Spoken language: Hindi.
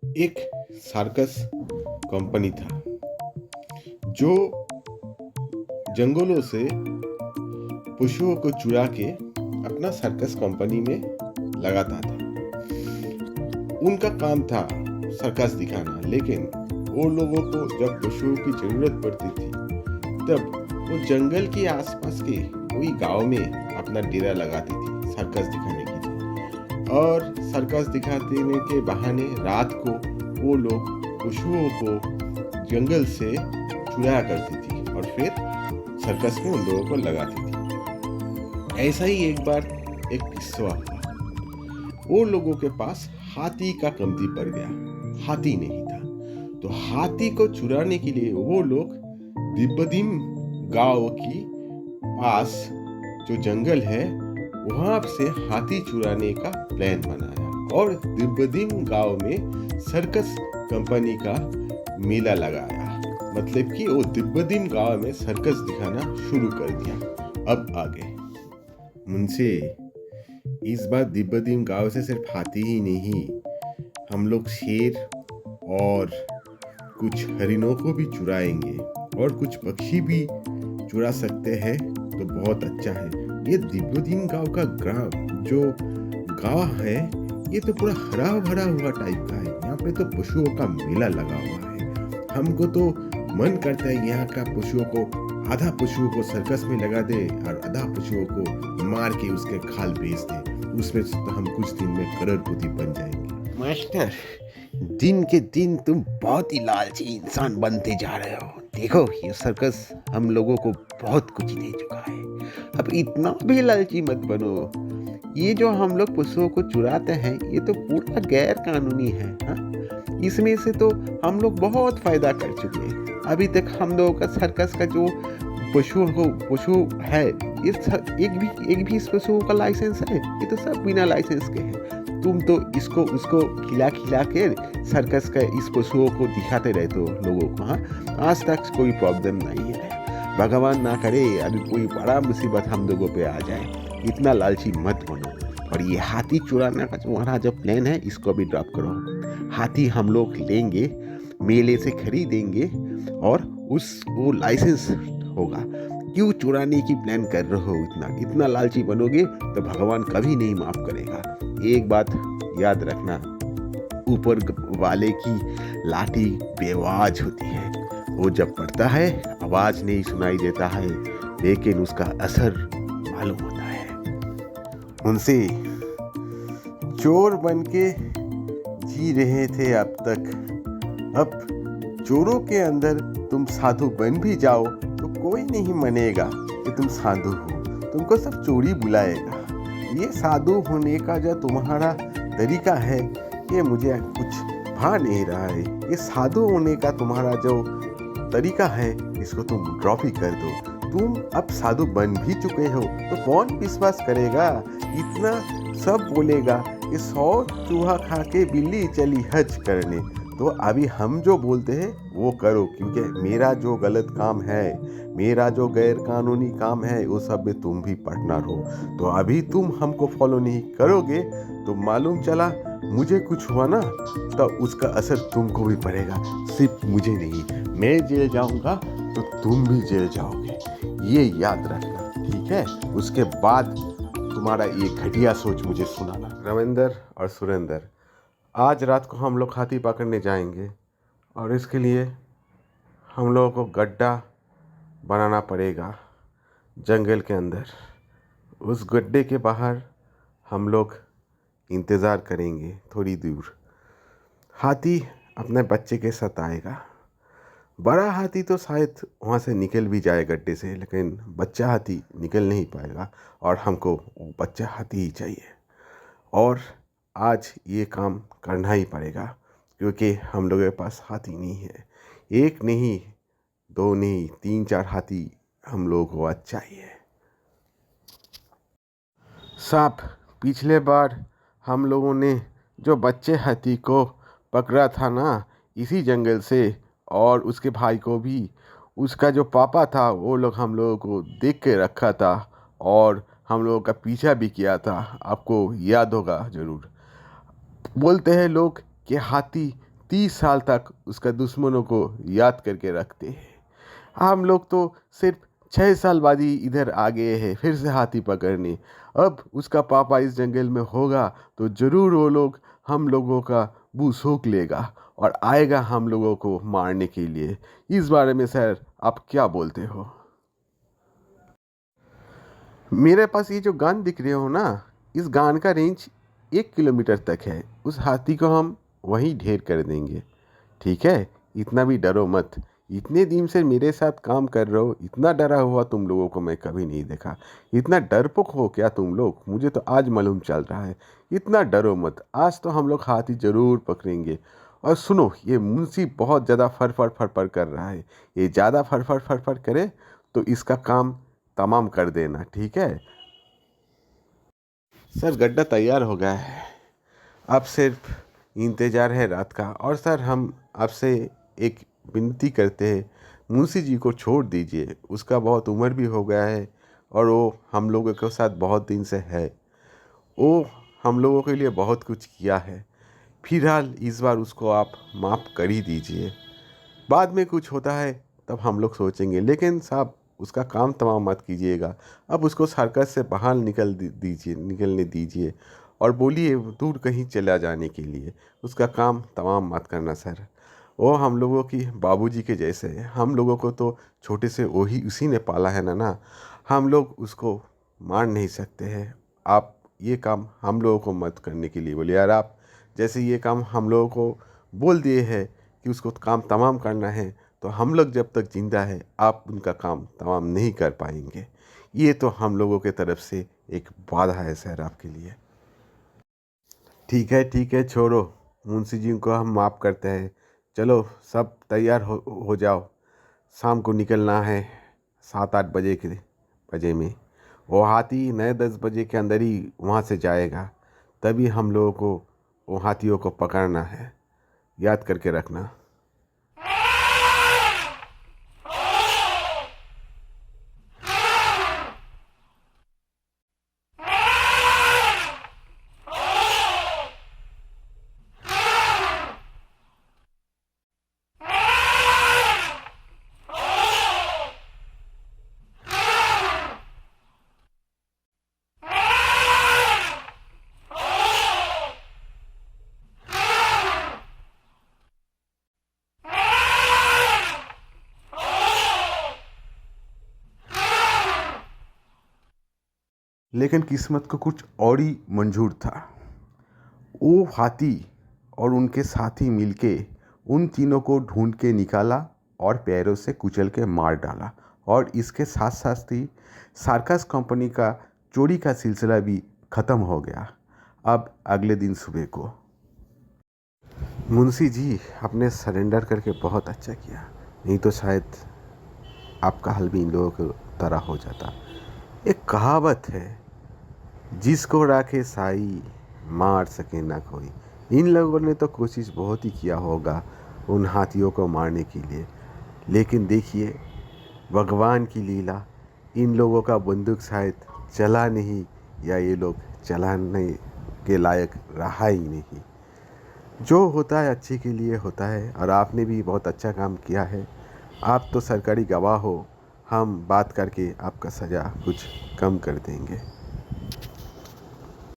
एक सर्कस कंपनी था जो जंगलों से पशुओं को चुरा के अपना सर्कस कंपनी में लगाता था। उनका काम था सर्कस दिखाना, लेकिन वो लोगों को जब पशुओं की जरूरत पड़ती थी तब वो जंगल के आसपास के कोई गांव में अपना डेरा लगाती थी सर्कस दिखाने के लिए। और सर्कस दिखाने के बहाने रात को वो लोग पशुओं को जंगल से चुराया करती थी और फिर सर्कस में उन लोगों को लगाती थी। ऐसा ही एक बार एक किस्सा हुआ। वो लोगों के पास हाथी का कमती पड़ गया, हाथी नहीं था। तो हाथी को चुराने के लिए वो लोग दिब्बदिम गांव की पास जो जंगल है वहां से हाथी चुराने का प्लान बनाया और दिब्बदिम गांव में सर्कस कंपनी का मेला लगाया। मतलब कि वो दिब्बदिम गांव में सर्कस दिखाना शुरू कर दिया। अब आगे मुझसे इस बार दिब्बदिम गांव से सिर्फ हाथी ही नहीं, हम लोग शेर और कुछ हरिनों को भी चुराएंगे और कुछ पक्षी भी चुरा सकते हैं तो बहुत अच्छा है। ये दिब्बदिम गांव का जो गांव है ये तो पूरा हरा भरा हुआ टाइप का है। यहाँ पे तो पशुओं का मेला लगा हुआ है। हमको तो मन करता है यहाँ का पशुओं को, आधा पशुओं को सर्कस में लगा दे और आधा पशुओं को मार के उसके खाल बेच दे। उसमें तो हम कुछ दिन में करोड़पति बन जाएंगे। मास्टर, दिन के दिन तुम बहुत ही लालची इंसान बनते जा रहे हो। देखो, ये सर्कस हम लोगों को बहुत कुछ दे चुका है। अब इतना भी लालची मत बनो। ये जो हम लोग पशुओं को चुराते हैं ये तो पूरा गैर कानूनी है। हाँ, इसमें से तो हम लोग बहुत फायदा कर चुके हैं। अभी तक हम लोगों का सर्कस का जो पशु है, एक भी इस पशुओं का लाइसेंस है? ये तो सब बिना लाइसेंस के हैं। तुम तो इसको उसको खिला खिला के सर्कस का इस पशुओं को दिखाते रहते हो लोगों को। हाँ, आज तक कोई प्रॉब्लम नहीं है। भगवान ना करे अभी कोई बड़ा मुसीबत हम लोगों पे आ जाए। इतना लालची मत बनो। और ये हाथी चुराने का तुम्हारा जो प्लान है इसको भी ड्रॉप करो। हाथी हम लोग लेंगे, मेले से खरीदेंगे और वो लाइसेंस होगा। क्यों चुराने की प्लान कर रहे हो? इतना लालची बनोगे तो भगवान कभी नहीं माफ करेगा। एक बात याद रखना, ऊपर वाले की लाठी बेआवाज होती है। वो जब पड़ता है आवाज नहीं सुनाई देता है, लेकिन उसका असर मालूम होता है। उनसे चोर बन के जी रहे थे अब तक, अब चोरों के अंदर तुम साधु बन भी जाओ तो कोई नहीं मानेगा कि तुम साधु हो। तुमको सब चोरी बुलाएगा। ये साधु होने का जो तुम्हारा तरीका है ये मुझे कुछ भा नहीं रहा है। ये साधु होने का तुम्हारा जो तरीका है इसको तुम ड्रॉप ही कर दो। तुम अब साधु बन भी चुके हो तो कौन विश्वास करेगा? इतना सब बोलेगा कि 100 चूहा खा के बिल्ली चली हज करने। तो अभी हम जो बोलते हैं वो करो, क्योंकि मेरा जो गलत काम है, मेरा जो गैर कानूनी काम है वो सब में तुम भी पार्टनर हो। तो अभी तुम हमको फॉलो नहीं करोगे तो मालूम चला मुझे कुछ हुआ ना तो उसका असर तुमको भी पड़ेगा। सिर्फ मुझे नहीं, मैं जेल जाऊंगा तो तुम भी जेल जाओगे। ये याद रखना, ठीक है? उसके बाद तुम्हारा ये घटिया सोच मुझे सुनाना। रविंदर और सुरेंदर, आज रात को हम लोग हाथी पकड़ने जाएंगे और इसके लिए हम लोगों को गड्ढा बनाना पड़ेगा जंगल के अंदर। उस गड्ढे के बाहर हम लोग इंतज़ार करेंगे थोड़ी दूर। हाथी अपने बच्चे के साथ आएगा। बड़ा हाथी तो शायद वहाँ से निकल भी जाए गड्ढे से, लेकिन बच्चा हाथी निकल नहीं पाएगा और हमको वो बच्चा हाथी ही चाहिए। और आज ये काम करना ही पड़ेगा क्योंकि हम लोगों के पास हाथी नहीं है। एक नहीं, दो नहीं, 3-4 हाथी हम लोगों को आज चाहिए। साहब, पिछले बार हम लोगों ने जो बच्चे हाथी को पकड़ा था ना इसी जंगल से, और उसके भाई को भी, उसका जो पापा था वो लोग हम लोगों को देख के रखा था और हम लोगों का पीछा भी किया था। आपको याद होगा ज़रूर। बोलते हैं लोग कि हाथी 30 साल तक उसका दुश्मनों को याद करके रखते हैं। हम लोग तो सिर्फ 6 साल बाद ही इधर आ गए हैं फिर से हाथी पकड़ने। अब उसका पापा इस जंगल में होगा तो जरूर वो लोग हम लोगों का मुंह सूख लेगा और आएगा हम लोगों को मारने के लिए। इस बारे में सर आप क्या बोलते हो? मेरे पास ये जो गन दिख रहे हो ना, इस गन का रेंज 1 किलोमीटर तक है। उस हाथी को हम वहीं ढेर कर देंगे। ठीक है, इतना भी डरो मत। इतने दिन से मेरे साथ काम कर रहे हो, इतना डरा हुआ तुम लोगों को मैं कभी नहीं देखा। इतना डरपोक हो क्या तुम लोग? मुझे तो आज मालूम चल रहा है। इतना डरो मत, आज तो हम लोग हाथी ज़रूर पकड़ेंगे। और सुनो, ये मुंशी बहुत ज़्यादा फर फर कर रहा है। ये ज़्यादा फर फर करे तो इसका काम तमाम कर देना, ठीक है? सर गड्ढा तैयार हो गया है, अब सिर्फ इंतज़ार है रात का। और सर हम आपसे एक विनती करते हैं, मुंशी जी को छोड़ दीजिए। उसका बहुत उम्र भी हो गया है और वो हम लोगों के साथ बहुत दिन से है। वो हम लोगों के लिए बहुत कुछ किया है। फिलहाल इस बार उसको आप माफ़ कर ही दीजिए। बाद में कुछ होता है तब हम लोग सोचेंगे, लेकिन साहब उसका काम तमाम मत कीजिएगा। अब उसको सर्कस से बाहर निकलने दीजिए और बोलिए दूर कहीं चला जाने के लिए। उसका काम तमाम मत करना सर। वो हम लोगों की बाबूजी के जैसे है। हम लोगों को तो छोटे से वही उसी ने पाला है ना। हम लोग उसको मार नहीं सकते हैं। आप ये काम हम लोगों को मत करने के लिए बोलिए। यार आप जैसे ये काम हम लोगों को बोल दिए हैं कि उसको काम तमाम करना है, तो हम लोग जब तक जिंदा है आप उनका काम तमाम नहीं कर पाएंगे। ये तो हम लोगों के तरफ से एक वादा है सर आपके लिए। ठीक है, छोड़ो। मुंशी जी को हम माफ़ करते हैं। चलो सब तैयार हो जाओ, शाम को निकलना है 7-8 बजे के बजे में। वो हाथी 9-10 बजे के अंदर ही वहाँ से जाएगा, तभी हम लोगों को वो हाथियों को पकड़ना है। याद करके रखना। लेकिन किस्मत को कुछ और ही मंजूर था। वो हाथी और उनके साथी मिलके उन तीनों को ढूंढ के निकाला और पैरों से कुचल के मार डाला। और इसके साथ साथ ही सर्कस कंपनी का चोरी का सिलसिला भी ख़त्म हो गया। अब अगले दिन सुबह को मुंशी जी आपने सरेंडर करके बहुत अच्छा किया, नहीं तो शायद आपका हल भी इन लोगों की तरह हो जाता। एक कहावत है, जिसको राखे साई मार सके ना कोई। इन लोगों ने तो कोशिश बहुत ही किया होगा उन हाथियों को मारने के लिए, लेकिन देखिए भगवान की लीला, इन लोगों का बंदूक शायद चला नहीं, या ये लोग चलाने के लायक रहा ही नहीं। जो होता है अच्छे के लिए होता है, और आपने भी बहुत अच्छा काम किया है। आप तो सरकारी गवाह हो, हम बात करके आपका सज़ा कुछ कम कर देंगे।